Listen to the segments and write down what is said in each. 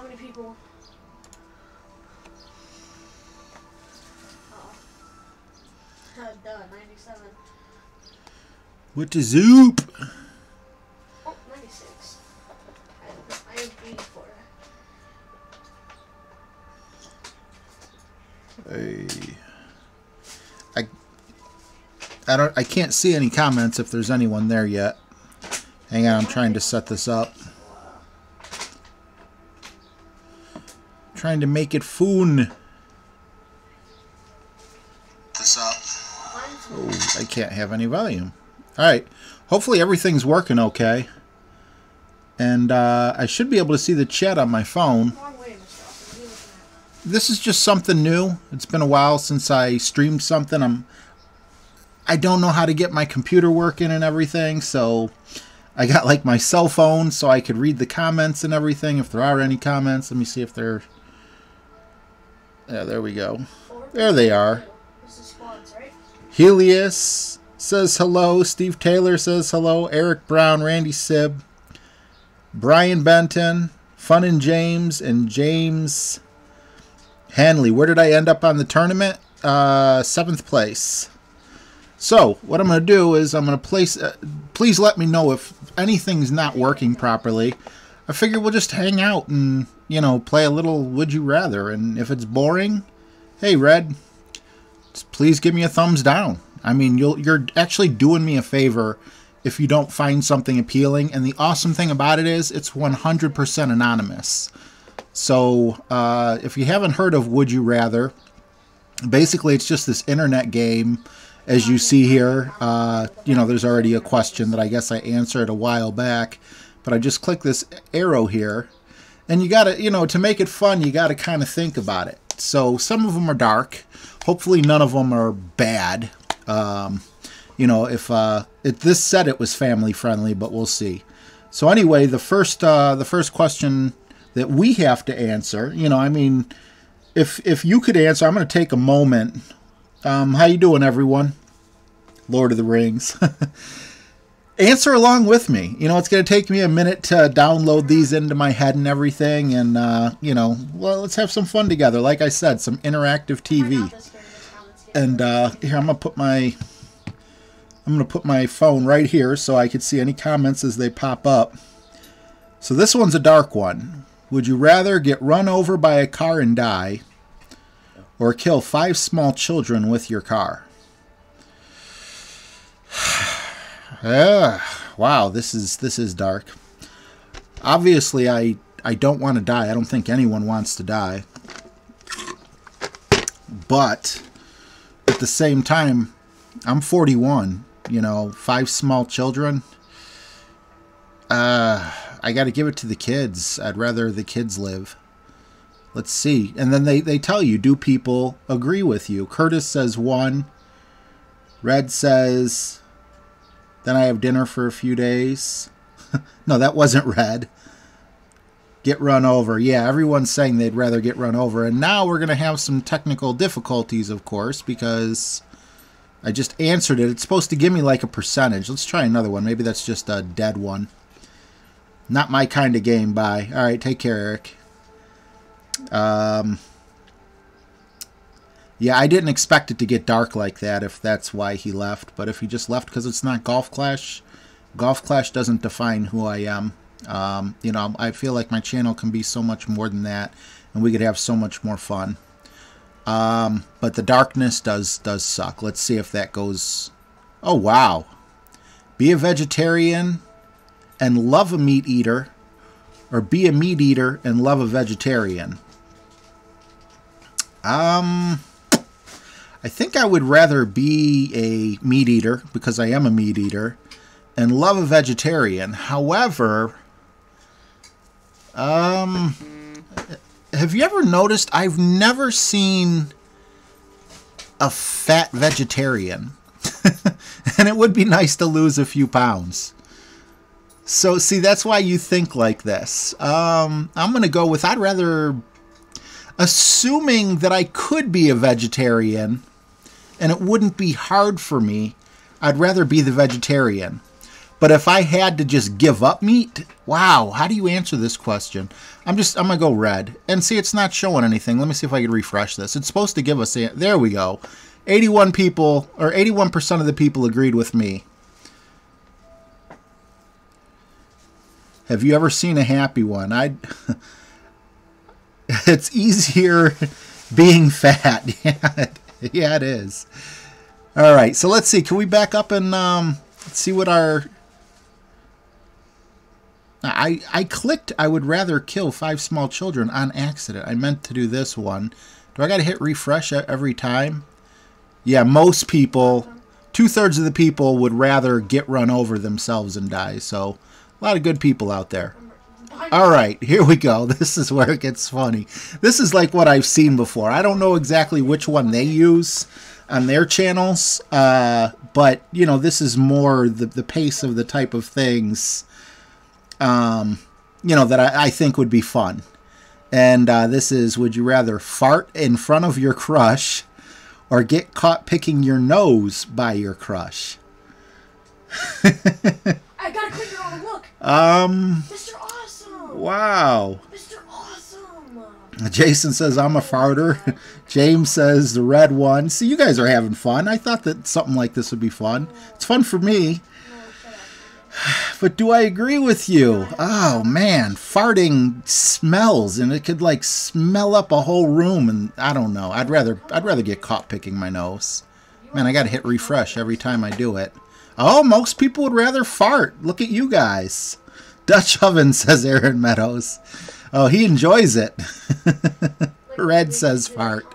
many people? Duh, 97. What the zoop? Oh, 96. I have 84. I can't see any comments if there's anyone there yet. Hang on, I'm trying to set this up. Trying to make it fun. This up. Oh, I can't have any volume. Alright. Hopefully everything's working okay. And I should be able to see the chat on my phone. This is just something new. It's been a while since I streamed something. I don't know how to get my computer working and everything, so I got like my cell phone so I could read the comments and everything if there are any comments. Let me see if they're... Yeah, there we go. There they are. Helios says hello. Steve Taylor says hello. Eric Brown, Randy Sibb, Brian Benton, Fun and James Hanley. Where did I end up on the tournament? 7th place. So what I'm going to do is I'm going to place... please let me know if anything's not working properly. I figure we'll just hang out and, you know, play a little Would You Rather. And if it's boring, hey, Red, just please give me a thumbs down. I mean, you're actually doing me a favor if you don't find something appealing. And the awesome thing about it is it's 100% anonymous. So if you haven't heard of Would You Rather, basically it's just this internet game. As you see here, you know, there's already a question that I guess I answered a while back. But I just click this arrow here. And you got to, you know, to make it fun, you got to kind of think about it. So some of them are dark. Hopefully none of them are bad. You know, if this said it was family friendly, but we'll see. So anyway, the first question that we have to answer, you know, I mean, if you could answer, I'm going to take a moment. How you doing, everyone? Lord of the Rings. Answer along with me. You know, it's going to take me a minute to download these into my head and everything. And, you know, well, let's have some fun together. Like I said, some interactive TV. And here, I'm going to put my phone right here so I can see any comments as they pop up. So this one's a dark one. Would you rather get run over by a car and die, or kill 5 small children with your car? Wow, this is dark. Obviously, I don't want to die. I don't think anyone wants to die. But at the same time, I'm 41. You know, 5 small children. I got to give it to the kids. I'd rather the kids live. Let's see. And then they tell you, do people agree with you? Curtis says 1. Red says, then I have dinner for a few days. No, that wasn't Red. Get run over. Yeah, everyone's saying they'd rather get run over. And now we're going to have some technical difficulties, of course, because I just answered it. It's supposed to give me like a percentage. Let's try another one. Maybe that's just a dead one. Not my kind of game. Bye. All right, take care, Eric. Yeah, I didn't expect it to get dark like that if that's why he left. But if he just left because it's not Golf Clash doesn't define who I am. You know, I feel like my channel can be so much more than that, and we could have so much more fun. But the darkness does suck. Let's see if that goes... Oh, wow. Be a vegetarian and love a meat eater, or be a meat eater and love a vegetarian. I think I would rather be a meat eater, because I am a meat eater, and love a vegetarian. However, have you ever noticed I've never seen a fat vegetarian? And it would be nice to lose a few pounds. So, see, that's why you think like this. I'm going to go with, I'd rather, assuming that I could be a vegetarian and it wouldn't be hard for me, I'd rather be the vegetarian. But if I had to just give up meat, wow, how do you answer this question? I'm going to go red. And see, it's not showing anything. Let me see if I can refresh this. It's supposed to give us a, there we go. 81 people, or 81% of the people agreed with me. Have you ever seen a happy one? It's easier being fat. Yeah, it is. All right, so let's see. Can we back up and let's see what our... I clicked I would rather kill 5 small children on accident. I meant to do this one. Do I got to hit refresh every time? Yeah, most people, 2/3 of the people would rather get run over themselves and die. So a lot of good people out there. All right, here we go. This is where it gets funny. This is like what I've seen before. I don't know exactly which one they use on their channels, but, you know, this is more the pace of the type of things, you know, that I think would be fun. And this is, would you rather fart in front of your crush or get caught picking your nose by your crush? I gotta click it on a look. Mr. Awesome. Wow. Mr. Awesome. Jason says, I'm a farter. James says, the red one. See, you guys are having fun. I thought that something like this would be fun. It's fun for me. But do I agree with you? Oh, man. Farting smells, and it could, like, smell up a whole room, and I don't know. I'd rather get caught picking my nose. Man, I gotta hit refresh every time I do it. Oh, most people would rather fart. Look at you guys. Dutch oven, says Aaron Meadows. Oh, he enjoys it. Red says fart.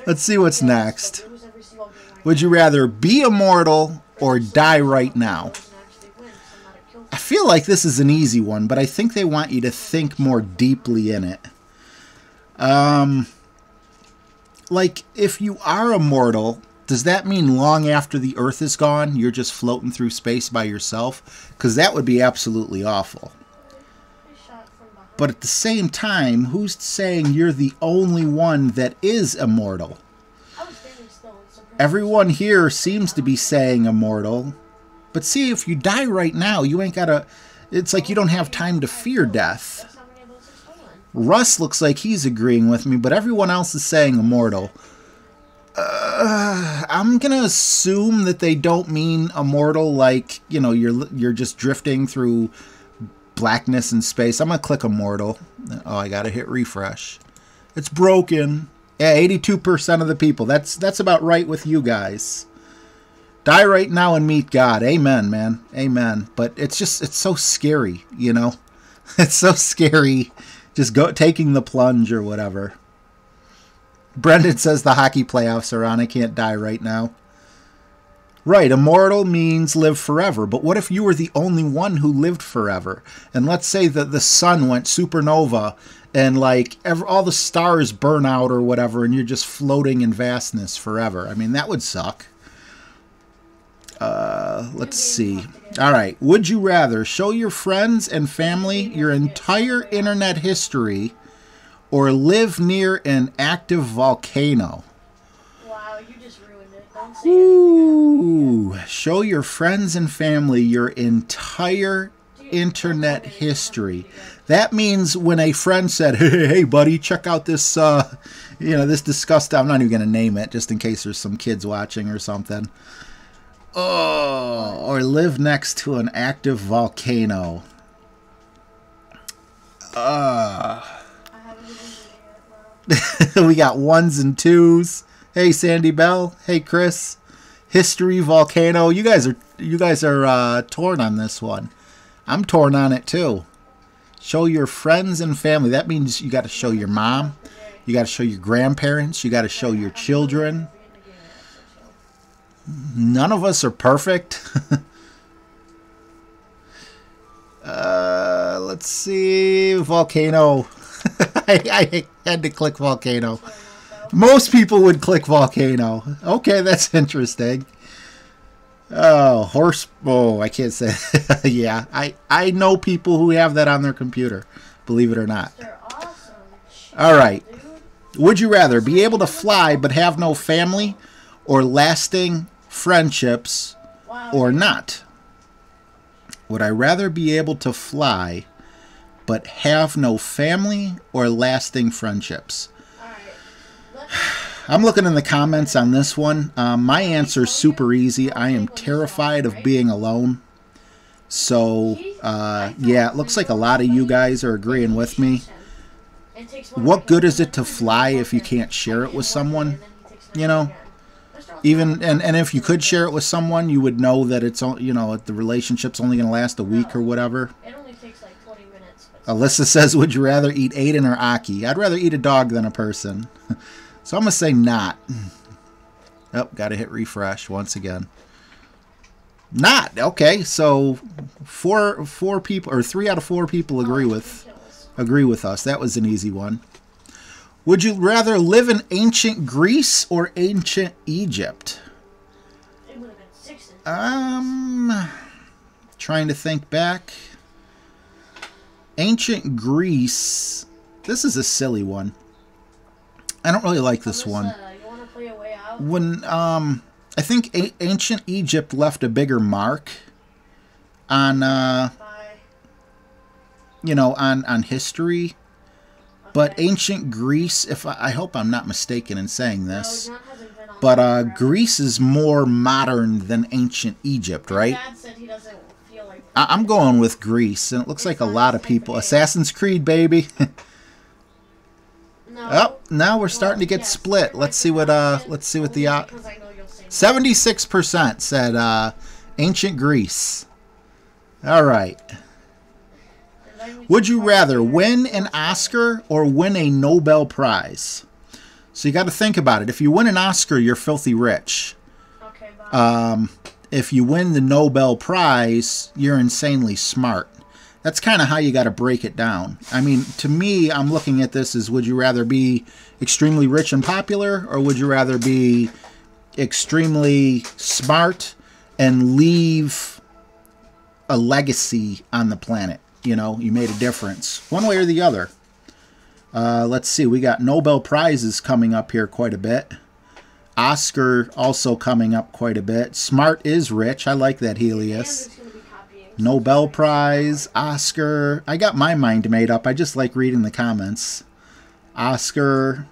Let's see what's next. Would you rather be immortal or die right now? I feel like this is an easy one, but I think they want you to think more deeply in it. Like, if you are immortal, does that mean long after the Earth is gone, you're just floating through space by yourself? Because that would be absolutely awful. But at the same time, who's saying you're the only one that is immortal? Everyone here seems to be saying immortal. But see, if you die right now, you ain't gotta... It's like you don't have time to fear death. Russ looks like he's agreeing with me, but everyone else is saying immortal. I'm gonna assume that they don't mean immortal like, you know, you're just drifting through blackness and space. I'm gonna click immortal. Oh, I gotta hit refresh. It's broken. Yeah, 82% of the people. That's about right with you guys. Die right now and meet God. Amen, man. Amen. But it's so scary, you know? It's so scary just taking the plunge or whatever. Brendan says the hockey playoffs are on. I can't die right now. Right, immortal means live forever. But what if you were the only one who lived forever? And let's say that the sun went supernova and like all the stars burn out or whatever and you're just floating in vastness forever. I mean, that would suck. Let's see. All right. Would you rather show your friends and family your entire internet history or live near an active volcano? Wow, you just ruined it. Don't say Ooh. Show your friends and family your entire internet history. That means when a friend said, hey buddy, check out this, you know, this disgusting, I'm not even going to name it just in case there's some kids watching or something. Oh, or live next to an active volcano. We got 1s and 2s. Hey, Sandy Bell. Hey, Chris. History volcano. You guys are torn on this one. I'm torn on it too. Show your friends and family. That means you got to show your mom. You got to show your grandparents. You got to show your children. None of us are perfect. Let's see. Volcano. I had to click volcano. Most people would click volcano. Okay, that's interesting. Oh, horse. Oh, I can't say. Yeah, I know people who have that on their computer. Believe it or not. All right. Would you rather be able to fly but have no family or lasting friendships or not? Would I rather be able to fly but have no family or lasting friendships? I'm looking in the comments on this one. My answer is super easy. I am terrified of being alone. So, yeah, it looks like a lot of you guys are agreeing with me. What good is it to fly if you can't share it with someone? You know? Even and if you could share it with someone, you would know that it's, you know, the relationship's only going to last a week or whatever. It only takes like 20 minutes. Alyssa says, would you rather eat Aiden or Aki? I'd rather eat a dog than a person. So I'm going to say not. Oh, got to hit refresh once again. Not. Okay, so four people, or 3 out of 4 people agree with us. That was an easy one. Would you rather live in ancient Greece or ancient Egypt? It would have been 6. Trying to think back. Ancient Greece. This is a silly one. I don't really like this one. You want to play a way out? When I think ancient Egypt left a bigger mark on you know, on history. But ancient Greece, if I hope I'm not mistaken in saying this, but Greece is more modern than ancient Egypt, right? Dad said he doesn't feel like I'm going with Greece, and it looks like a lot of people. Assassin's Creed, baby. no. Oh, now we're starting to get split. Let's see what the 76% said ancient Greece. All right. Would you rather win an Oscar or win a Nobel Prize? So you got to think about it. If you win an Oscar, you're filthy rich. Okay, bye. If you win the Nobel Prize, you're insanely smart. That's kind of how you got to break it down. I mean, to me, I'm looking at this as, would you rather be extremely rich and popular, or would you rather be extremely smart and leave a legacy on the planet? You know, you made a difference. One way or the other. Let's see. We got Nobel Prizes coming up here quite a bit. Oscar also coming up quite a bit. Smart is rich. I like that, Helios. Nobel Prize, Oscar. I got my mind made up. I just like reading the comments. Oscar.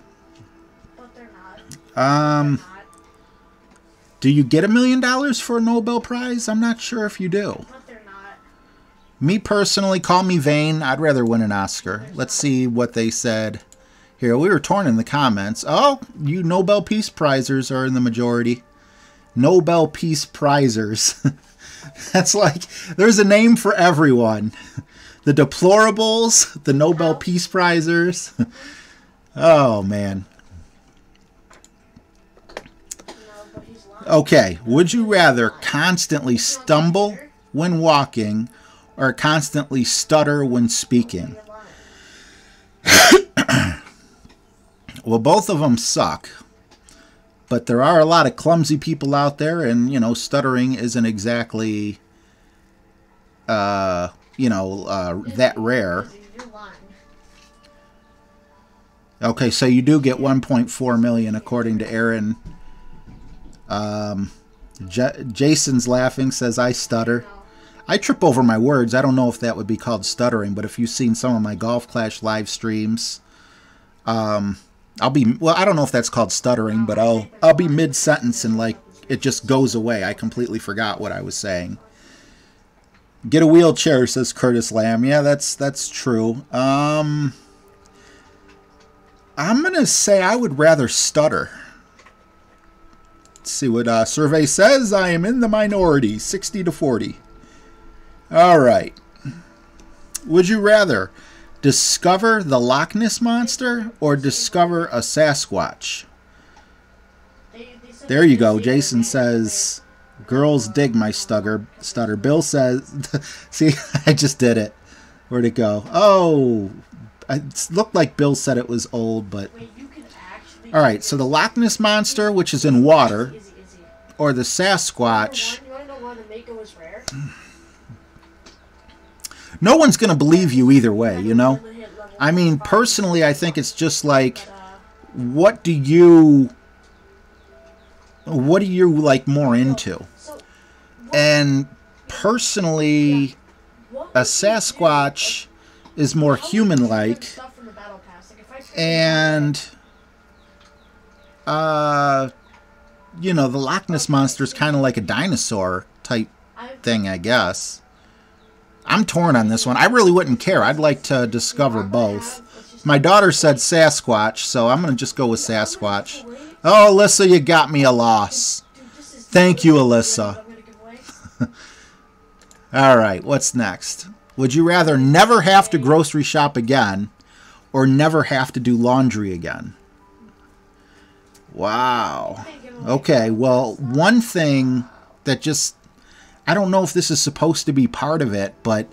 But they're not. Do you get $1 million for a Nobel Prize? I'm not sure if you do. But they're not. Me personally, call me vain. I'd rather win an Oscar. Let's see what they said. Here, we were torn in the comments. Oh, you Nobel Peace Prizers are in the majority. Nobel Peace Prizers. That's like, there's a name for everyone. The deplorables, the Nobel Peace Prizers. Oh, man. Okay, would you rather constantly stumble when walking or constantly stutter when speaking? Well, both of them suck. But there are a lot of clumsy people out there, and, you know, stuttering isn't exactly, that rare. Okay, so you do get 1.4 million, according to Aaron. Jason's laughing, says, I stutter. I trip over my words. I don't know if that would be called stuttering, but if you've seen some of my Golf Clash live streams, I don't know if that's called stuttering, but I'll be mid-sentence and, like, it just goes away. I completely forgot what I was saying. Get a wheelchair, says Curtis Lamb. Yeah, that's true. I'm going to say I would rather stutter. Let's see what survey says. I am in the minority, 60 to 40. All right. Would you rather discover the Loch Ness Monster or discover a Sasquatch? There you go. Jason says, girls dig my stutter. Bill says, see, I just did it. Where'd it go? Oh, it looked like Bill said it was old, but... All right, so the Loch Ness Monster, which is in water, or the Sasquatch... No one's going to believe you either way, you know? I mean, personally, I think it's just like, what do you like more into? And personally, a Sasquatch is more human-like, and you know, the Loch Ness Monster is kind of like a dinosaur type thing, I guess. I'm torn on this one. I really wouldn't care. I'd like to discover both. My daughter said Sasquatch, so I'm going to just go with Sasquatch. Oh, Alyssa, you got me a loss. Thank you, Alyssa. All right, what's next? Would you rather never have to grocery shop again or never have to do laundry again? Wow. Okay, well, one thing that just, I don't know if this is supposed to be part of it, but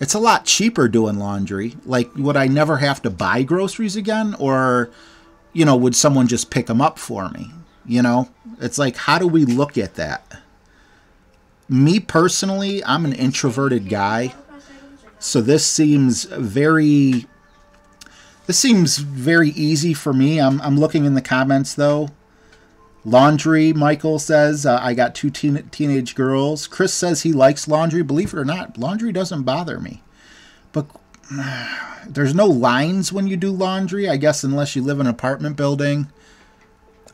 it's a lot cheaper doing laundry. Like, would I never have to buy groceries again? Or, you know, would someone just pick them up for me? You know, it's like, how do we look at that? Me personally, I'm an introverted guy. So this seems very easy for me. I'm looking in the comments, though. Laundry, Michael says, I got 2 teenage girls. Chris says he likes laundry. Believe it or not, laundry doesn't bother me. But there's no lines when you do laundry, I guess, unless you live in an apartment building.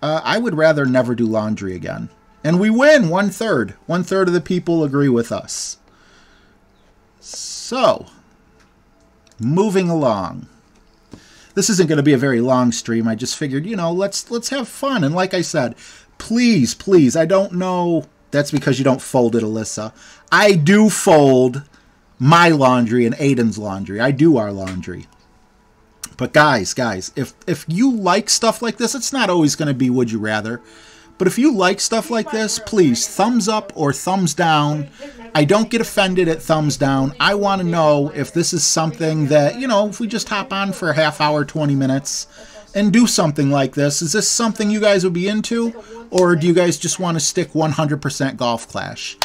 I would rather never do laundry again. And we win 1/3. 1/3 of the people agree with us. So, moving along. This isn't going to be a very long stream. I just figured, you know, let's have fun. And like I said, please, please, I don't know. That's because you don't fold it, Alyssa. I do fold my laundry and Aiden's laundry. I do our laundry. But guys, if you like stuff like this, it's not always going to be Would You Rather. But if you like stuff like this, please, thumbs up or thumbs down. I don't get offended at thumbs down. I want to know if this is something that, you know, if we just hop on for a half hour, 20 minutes, and do something like this. Is this something you guys would be into? Or do you guys just want to stick 100% Golf Clash?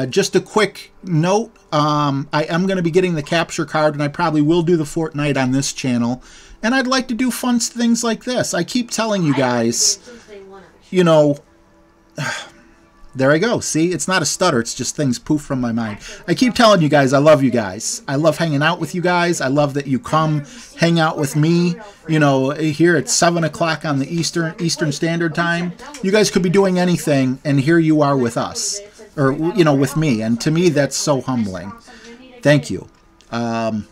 Just a quick note, I am going to be getting the capture card, and I probably will do the Fortnite on this channel. And I'd like to do fun things like this. I keep telling you guys, you know, there I go. See, it's not a stutter. It's just things poof from my mind. I keep telling you guys, I love you guys. I love hanging out with you guys. I love that you come hang out with me. You know, here at 7 o'clock on the Eastern Standard Time. You guys could be doing anything, and here you are with us. Or, you know, with me. And to me, that's so humbling. Thank you. And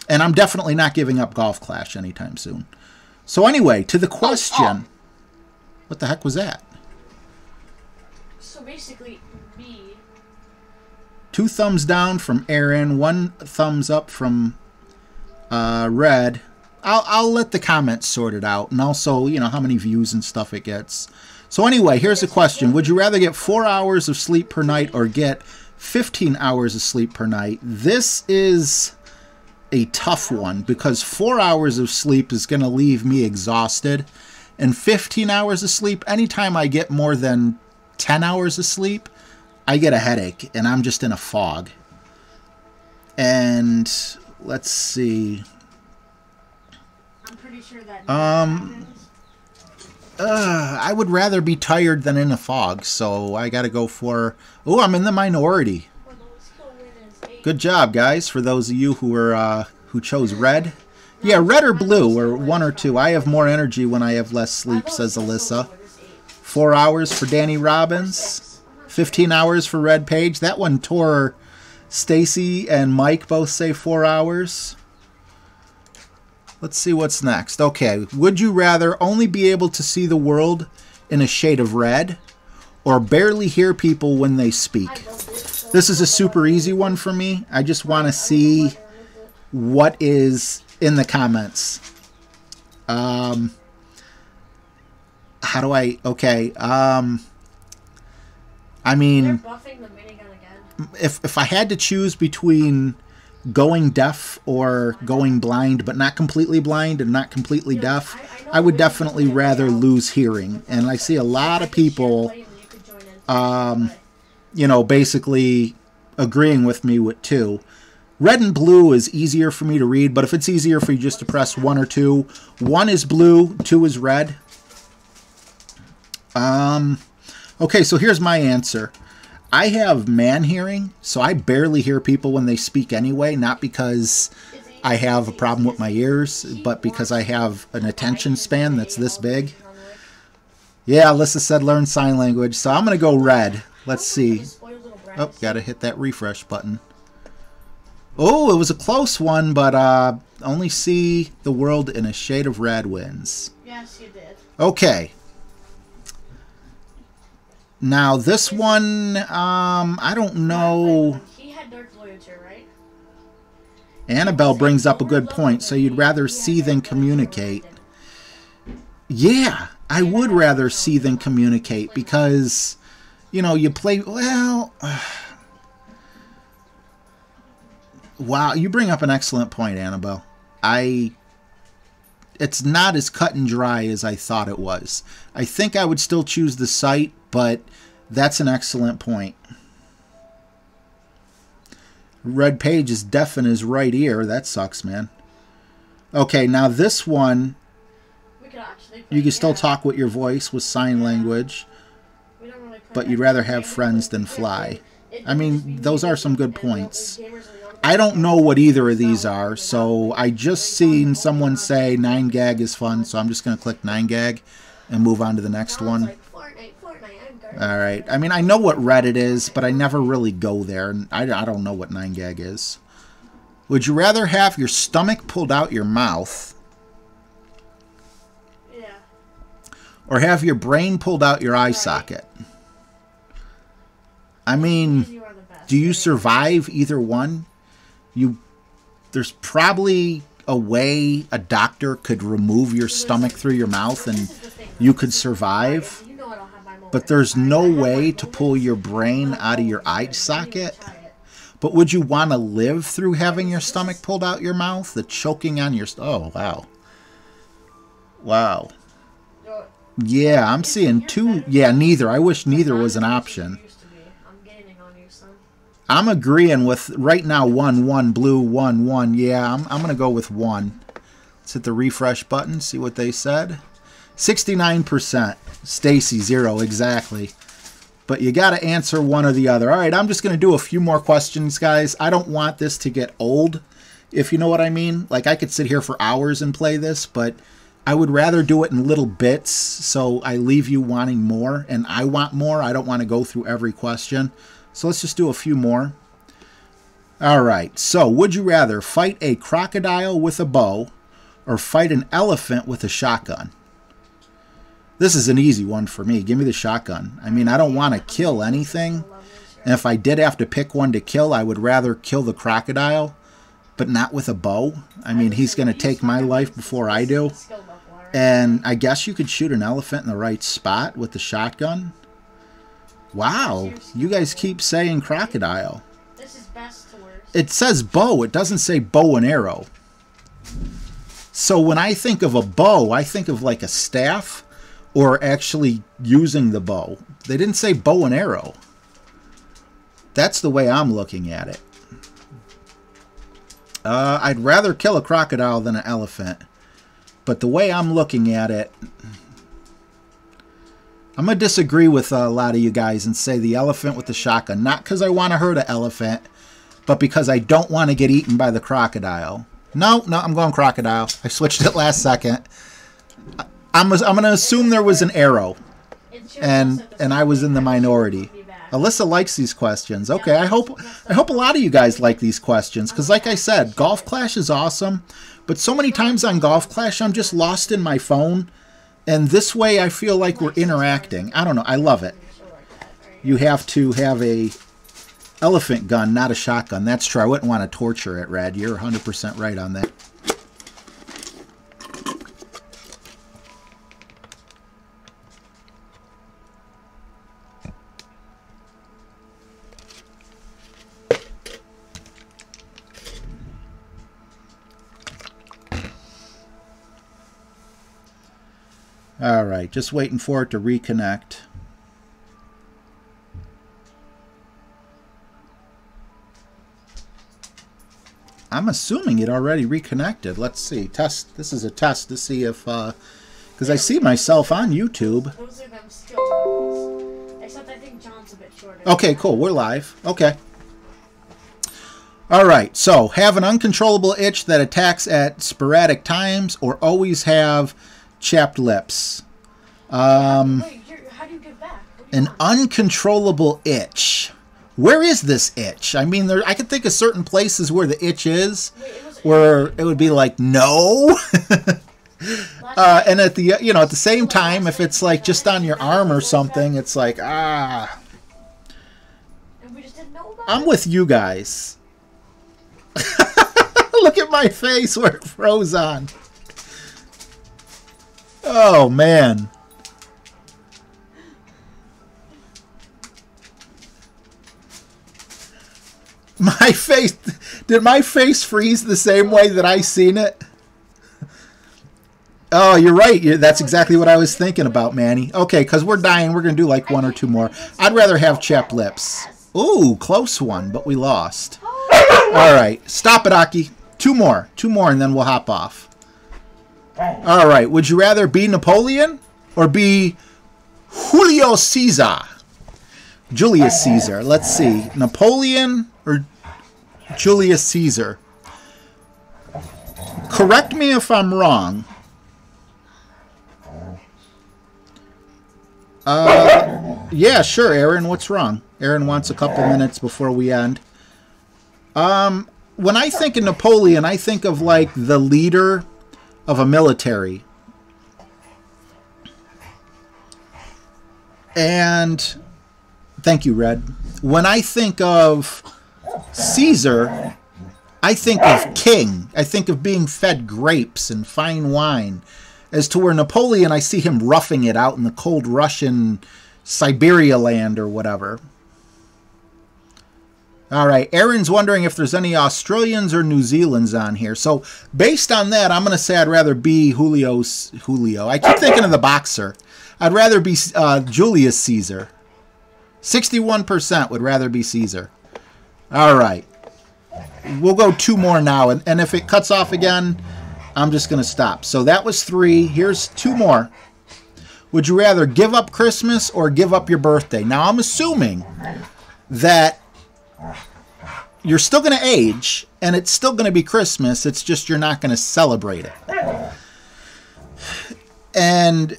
I'm definitely not giving up Golf Clash anytime soon. So anyway, to the question. What the heck was that? So basically, me. 2 thumbs down from Aaron. 1 thumbs up from Red. I'll let the comments sort it out. And also, you know, how many views and stuff it gets. So anyway, here's the question. Would you rather get 4 hours of sleep per night or get 15 hours of sleep per night? This is a tough one because 4 hours of sleep is going to leave me exhausted. And 15 hours of sleep, anytime I get more than 10 hours of sleep, I get a headache and I'm just in a fog. And let's see. I'm pretty sure that I would rather be tired than in a fog, so I got to go for... Oh, I'm in the minority. Good job, guys, for those of you who chose red. Yeah, red or blue, or 1 or 2. I have more energy when I have less sleep, says Alyssa. 4 hours for Danny Robbins. 15 hours for Red Page. That one tore Stacy and Mike both say 4 hours. Let's see what's next. Okay, would you rather only be able to see the world in a shade of red or barely hear people when they speak? This is a super easy one for me. I just want to see what is in the comments. How do I... Okay. I mean, if I had to choose between going deaf or going blind, but not completely blind and not completely deaf, I would definitely rather lose hearing. And I see a lot of people, you know, basically agreeing with me with 2. Red and blue is easier for me to read, but if it's easier for you just to press 1 or 2, 1 is blue, 2 is red. Okay, so here's my answer. I have man hearing, so I barely hear people when they speak anyway, not because I have a problem with my ears, but because I have an attention span that's this big. Yeah, Alyssa said learn sign language, so I'm going to go red. Let's see. Oh, got to hit that refresh button. Oh, it was a close one, but only see the world in a shade of red wins. Yes, you did. Okay. Now, this one, I don't know. He had Dark Lawyer too, right? Annabelle brings up a good point. So you'd rather see than communicate. Yeah, I would rather see than communicate because, you know, you play, well, wow, you bring up an excellent point, Annabelle. It's not as cut and dry as I thought it was. I think I would still choose the sight, but that's an excellent point. Red Page is deaf in his right ear. That sucks, man. Okay, now this one, you can still talk with your voice with sign language, but you'd rather have friends than fly. I mean, those are some good points. I don't know what either of these are, so I just seen someone say 9gag is fun, so I'm just going to click 9gag and move on to the next one. Alright, I mean, I know what Reddit is, but I never really go there, and I don't know what 9gag is. Would you rather have your stomach pulled out your mouth, or have your brain pulled out your eye socket? I mean, do you survive either one? There's probably a way a doctor could remove your stomach through your mouth and you could survive, but there's no way to pull your brain out of your eye socket. But would you want to live through having your stomach pulled out your mouth? The choking on your... Oh, wow. Wow. Yeah, I'm seeing two... Yeah, neither. I wish neither was an option. I'm agreeing with, right now, 1, blue, 1. Yeah, I'm going to go with 1. Let's hit the refresh button, see what they said. 69%. Stacy, 0, exactly. But you got to answer one or the other. All right, I'm just going to do a few more questions, guys. I don't want this to get old, if you know what I mean. Like, I could sit here for hours and play this, but I would rather do it in little bits, so I leave you wanting more, and I want more. I don't want to go through every question. So let's just do a few more. All right. So would you rather fight a crocodile with a bow or fight an elephant with a shotgun? This is an easy one for me. Give me the shotgun. I mean, I don't want to kill anything. And if I did have to pick one to kill, I would rather kill the crocodile, but not with a bow. I mean, he's going to take my life before I do. And I guess you could shoot an elephant in the right spot with the shotgun. Wow, you guys keep saying crocodile. This is best to worst. It says bow. It doesn't say bow and arrow. So when I think of a bow, I think of like a staff or actually using the bow. They didn't say bow and arrow. That's the way I'm looking at it. I'd rather kill a crocodile than an elephant. But the way I'm looking at it... I'm going to disagree with a lot of you guys and say the elephant with the shotgun. Not because I want to hurt an elephant, but because I don't want to get eaten by the crocodile. No, I'm going crocodile. I switched it last second. I'm going to assume there was an arrow, and I was in the minority. Alyssa likes these questions. Okay, I hope a lot of you guys like these questions, because like I said, Golf Clash is awesome, but so many times on Golf Clash, I'm just lost in my phone. And this way, I feel like we're interacting. I don't know. I love it. You have to have a elephant gun, not a shotgun. That's true. I wouldn't want to torture it, Red. You're 100% right on that. All right, just waiting for it to reconnect. I'm assuming it already reconnected. Let's see. Test. This is a test to see if, because I see myself on YouTube. Those are them skill levels. Except I think John's a bit shorter. Okay, cool. We're live. Okay. All right. So, have an uncontrollable itch that attacks at sporadic times, or always have chapped lips. Wait, how do you give back? An uncontrollable itch. Where is this itch? I mean, I can think of certain places where the itch is, where it would be like, no. And at the at the same time, if it's like just on your arm or something, it's like, ah. I'm with you guys. Look at my face where it froze on. Oh, man. My face, did my face freeze the same way that I seen it? Oh, you're right. That's exactly what I was thinking about, Manny. Okay, because we're dying. We're going to do like one or two more. I'd rather have chapped lips. Ooh, close one, but we lost. All right, stop it, Aki. Two more, and then we'll hop off. All right, would you rather be Napoleon or be Julio Caesar? Julius Caesar. Let's see. Napoleon or Julius Caesar? Correct me if I'm wrong. Yeah, sure, Aaron. What's wrong? Aaron wants a couple minutes before we end. When I think of Napoleon, I think of like the leader of a military. And thank you, Red. When I think of Caesar, I think of king. I think of being fed grapes and fine wine. As to where Napoleon, I see him roughing it out in the cold Russian Siberia land or whatever. All right, Aaron's wondering if there's any Australians or New Zealanders on here. So based on that, I'm going to say I'd rather be Julio. I keep thinking of the boxer. I'd rather be Julius Caesar. 61% would rather be Caesar. All right. We'll go two more now. And if it cuts off again, I'm just going to stop. So that was 3. Here's 2 more. Would you rather give up Christmas or give up your birthday? Now, I'm assuming that you're still going to age, and it's still going to be Christmas. It's just you're not going to celebrate it. And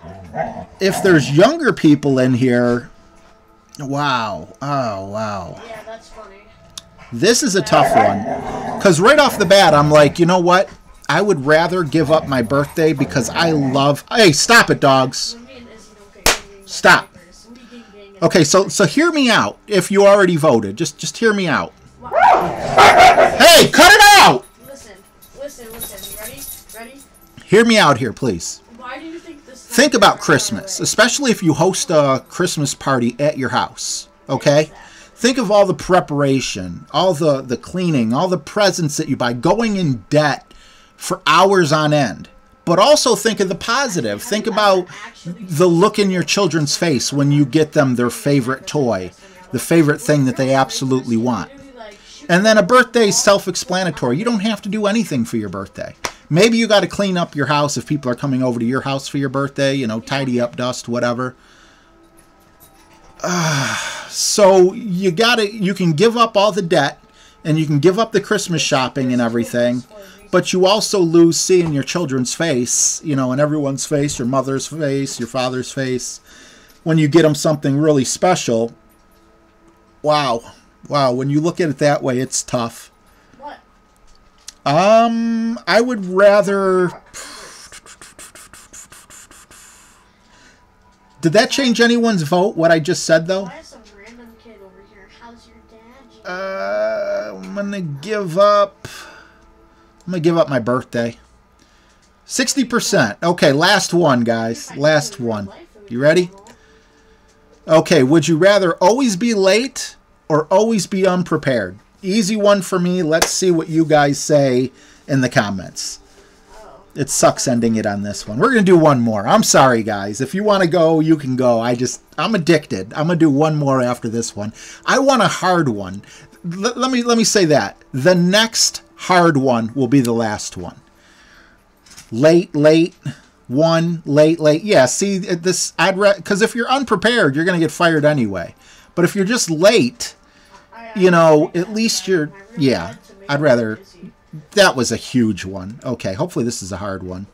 if there's younger people in here, wow. Oh, wow. Yeah, that's funny. This is a tough one. Because right off the bat, I'm like, you know what? I would rather give up my birthday because I love... Hey, stop it, dogs. Stop. Okay, so hear me out. If you already voted, just hear me out. Hey, cut it out! Listen. Ready? Hear me out here, please. Why do you think this... Think about Christmas, especially if you host a Christmas party at your house, okay? Think of all the preparation, all the cleaning, all the presents that you buy, going in debt for hours on end. But also think of the positive. Think about the look in your children's face when you get them their favorite toy, the favorite thing that they absolutely want. And then a birthday's self-explanatory. You don't have to do anything for your birthday. Maybe you got to clean up your house if people are coming over to your house for your birthday, you know, tidy up dust, whatever. So you can give up all the debt and you can give up the Christmas shopping and everything. But you also lose seeing your children's face, you know, and everyone's face, your mother's face, your father's face, when you get them something really special. Wow. When you look at it that way, it's tough. What? I would rather... Did that change anyone's vote, what I just said, though? Why is some random kid over here? How's your dad? I'm going to give up... I'm going to give up my birthday. 60%. Okay, last one, guys. Last one. You ready? Okay, would you rather always be late or always be unprepared? Easy one for me. Let's see what you guys say in the comments. It sucks ending it on this one. We're going to do one more. I'm sorry, guys. If you want to go, you can go. I'm addicted. I'm going to do one more after this one. I want a hard one. Let me say that. The next hard one will be the last one. Late 1, late. Yeah, see, this, because if you're unprepared, you're going to get fired anyway. But if you're just late, you know, at least you're, yeah, I'd rather, that was a huge one. Okay, hopefully this is a hard one.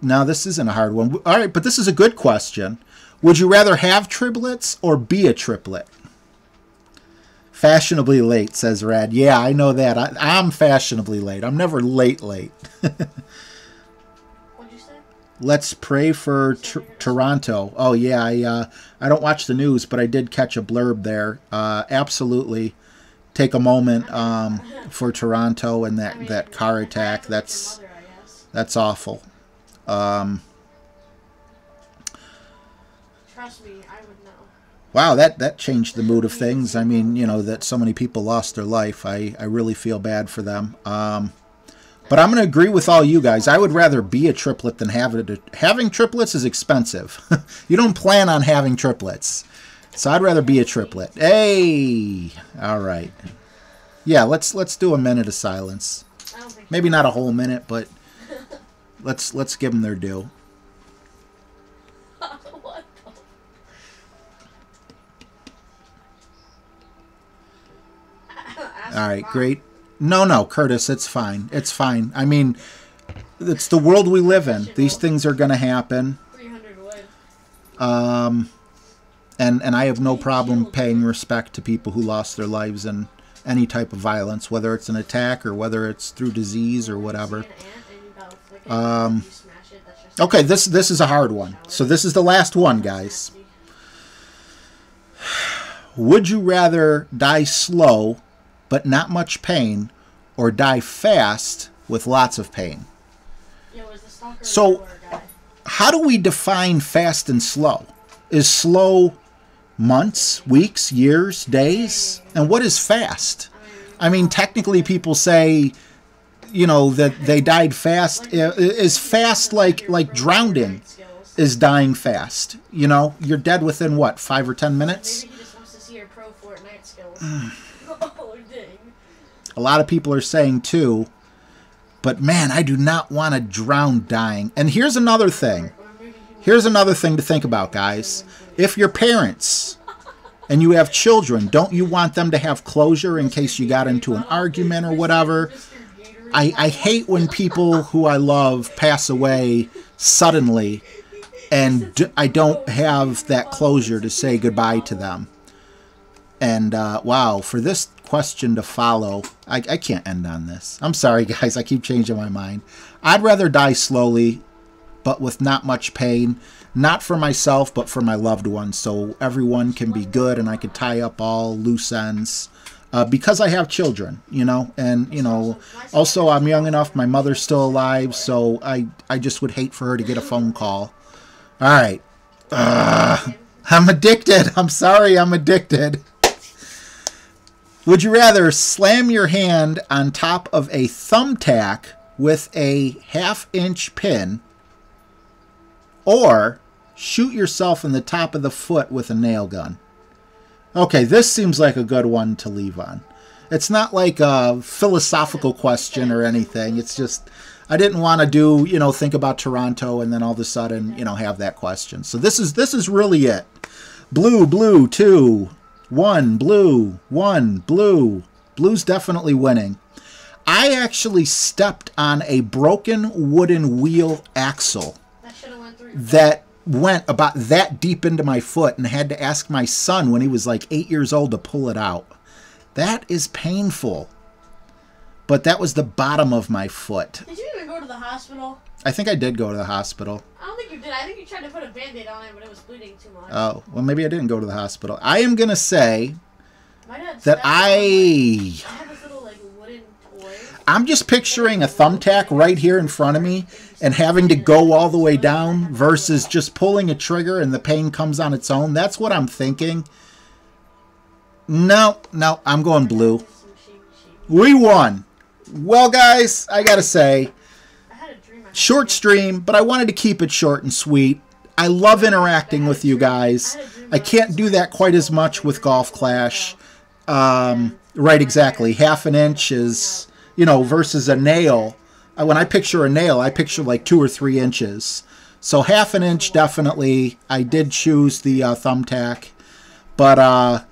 No, this isn't a hard one. All right, but this is a good question. Would you rather have triplets or be a triplet? Fashionably late, says Rad. Yeah, I know that. I'm fashionably late. I'm never late. What'd you say? Let's pray for Toronto. Oh, yeah, I don't watch the news, but I did catch a blurb there. Absolutely take a moment for Toronto and that car attack. That's awful. Trust me, I would know. Wow, that changed the mood of things. I mean, you know, that so many people lost their life. I really feel bad for them. But I'm going to agree with all you guys. I would rather be a triplet than have it. Having triplets is expensive. You don't plan on having triplets. So I'd rather be a triplet. Hey! All right. Yeah, let's do a minute of silence. Maybe not a whole minute, but let's give them their due. All right, great. No, Curtis, it's fine. It's fine. I mean, it's the world we live in. These things are going to happen. 300 wood. And I have no problem paying respect to people who lost their lives in any type of violence, whether it's an attack or whether it's through disease or whatever. Okay, this is a hard one. So this is the last one, guys. Would you rather die slow but not much pain, or die fast with lots of pain? So, how do we define fast and slow? Is slow months, weeks, years, days? And what is fast? I mean, technically people say, you know, that they died fast. Is fast like drowning is dying fast? You know, you're dead within, what, 5 or 10 minutes? Maybe he just wants to see your pro Fortnite skills. A lot of people are saying too, but man, I do not want to drown dying. And here's another thing. Here's another thing to think about, guys. If you're parents and you have children, don't you want them to have closure in case you got into an argument or whatever? I hate when people who I love pass away suddenly and I don't have that closure to say goodbye to them. And wow, for this question to follow, I can't end on this. I'm sorry, guys. I keep changing my mind. I'd rather die slowly, but with not much pain. Not for myself, but for my loved ones. So everyone can be good and I could tie up all loose ends. Because I have children, you know. And, you know, also I'm young enough. My mother's still alive. So I just would hate for her to get a phone call. All right. I'm addicted. I'm sorry. I'm addicted. Would you rather slam your hand on top of a thumbtack with a 1/2-inch pin or shoot yourself in the top of the foot with a nail gun? Okay, this seems like a good one to leave on. It's not like a philosophical question or anything. It's just, I didn't want to do, you know, think about Toronto and then all of a sudden, you know, have that question. So this is really it. Blue, 2. 1, blue, 1, blue. Blue's definitely winning. I actually stepped on a broken wooden wheel axle that went about that deep into my foot and had to ask my son when he was like 8 years old to pull it out. That is painful. But that was the bottom of my foot. Did you even go to the hospital? I think I did go to the hospital. I don't think you did. I think you tried to put a Band-Aid on it, but it was bleeding too much. Oh, well, maybe I didn't go to the hospital. I am going to say that I have this little, like, wooden toy. I'm just picturing a thumbtack right here in front of me and having to go all the way down versus just pulling a trigger and the pain comes on its own. That's what I'm thinking. No, I'm going blue. We won. Well, guys, I got to say, short stream, but I wanted to keep it short and sweet. I love interacting with you guys. I can't do that quite as much with Golf Clash. Right, exactly. 1/2 inch is, you know, versus a nail. when I picture a nail, I picture like 2 or 3 inches. So half an inch, definitely. I did choose the thumbtack. But,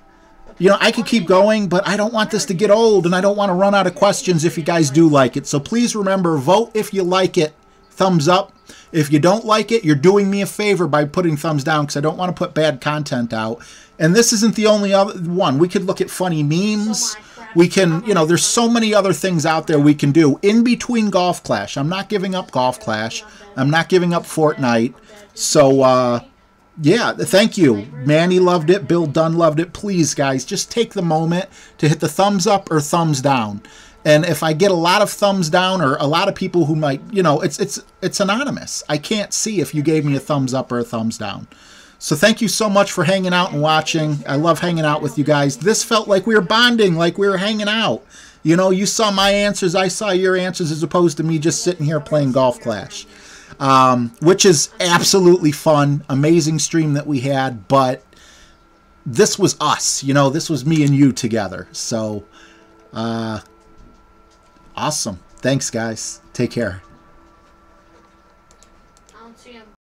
you know, I could keep going, but I don't want this to get old, and I don't want to run out of questions if you guys do like it. So please remember, vote if you like it. Thumbs up. If you don't like it, you're doing me a favor by putting thumbs down, because I don't want to put bad content out. And this isn't the only other one. We could look at funny memes. We can, you know, there's so many other things out there we can do in between Golf Clash. I'm not giving up Golf Clash. I'm not giving up Fortnite. So, yeah, thank you. Manny loved it. Bill Dunn loved it. Please, guys, just take the moment to hit the thumbs up or thumbs down. And if I get a lot of thumbs down or a lot of people who might, you know, it's anonymous. I can't see if you gave me a thumbs up or a thumbs down. So thank you so much for hanging out and watching. I love hanging out with you guys. This felt like we were bonding, like we were hanging out. You know, you saw my answers, I saw your answers, as opposed to me just sitting here playing Golf Clash. Which is absolutely fun. Amazing stream that we had, but this was us. You know, this was me and you together. So, awesome. Thanks, guys. Take care. I don't see him.